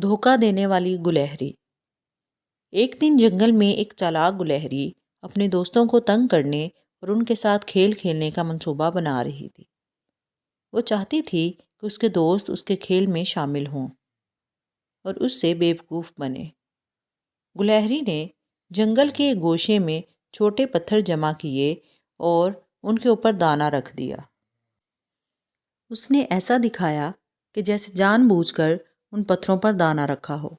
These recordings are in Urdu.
دھوکہ دینے والی گلہری۔ ایک دن جنگل میں ایک چالاک گلہری اپنے دوستوں کو تنگ کرنے اور ان کے ساتھ کھیل کھیلنے کا منصوبہ بنا رہی تھی۔ وہ چاہتی تھی کہ اس کے دوست اس کے کھیل میں شامل ہوں اور اس سے بیوقوف بنے۔ گلہری نے جنگل کے ایک گوشے میں چھوٹے پتھر جمع کیے اور ان کے اوپر دانہ رکھ دیا۔ اس نے ایسا دکھایا کہ جیسے جان بوجھ کر ان پتھروں پر دانہ رکھا ہو،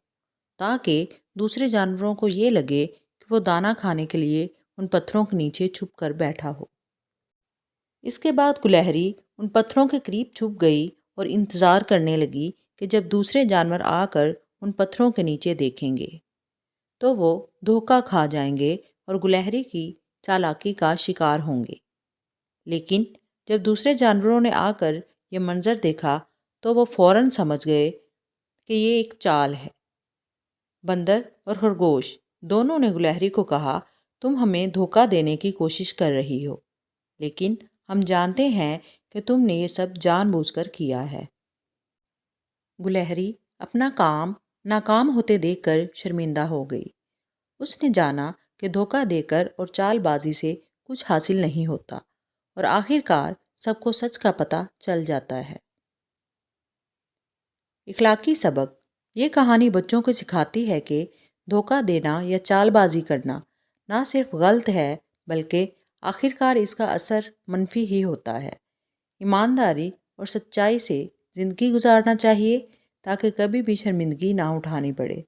تاکہ دوسرے جانوروں کو یہ لگے کہ وہ دانہ کھانے کے لیے ان پتھروں کے نیچے چھپ کر بیٹھا ہو۔ اس کے بعد گلہری ان پتھروں کے قریب چھپ گئی اور انتظار کرنے لگی کہ جب دوسرے جانور آ کر ان پتھروں کے نیچے دیکھیں گے تو وہ دھوکہ کھا جائیں گے اور گلہری کی چالاکی کا شکار ہوں گے۔ لیکن جب دوسرے جانوروں نے آ کر یہ منظر دیکھا تو وہ فوراً سمجھ گئے کہ یہ ایک چال ہے۔ بندر اور خرگوش دونوں نے گلہری کو کہا، تم ہمیں دھوکہ دینے کی کوشش کر رہی ہو، لیکن ہم جانتے ہیں کہ تم نے یہ سب جان بوجھ کر کیا ہے۔ گلہری اپنا کام ناکام ہوتے دیکھ کر شرمندہ ہو گئی۔ اس نے جانا کہ دھوکہ دے کر اور چال بازی سے کچھ حاصل نہیں ہوتا اور آخر کار سب کو سچ کا پتہ چل جاتا ہے۔ اخلاقی سبق۔ یہ کہانی بچوں کو سکھاتی ہے کہ دھوکہ دینا یا چال بازی کرنا نہ صرف غلط ہے بلکہ آخر کار اس کا اثر منفی ہی ہوتا ہے۔ ایمانداری اور سچائی سے زندگی گزارنا چاہیے تاکہ کبھی بھی شرمندگی نہ اٹھانی پڑے۔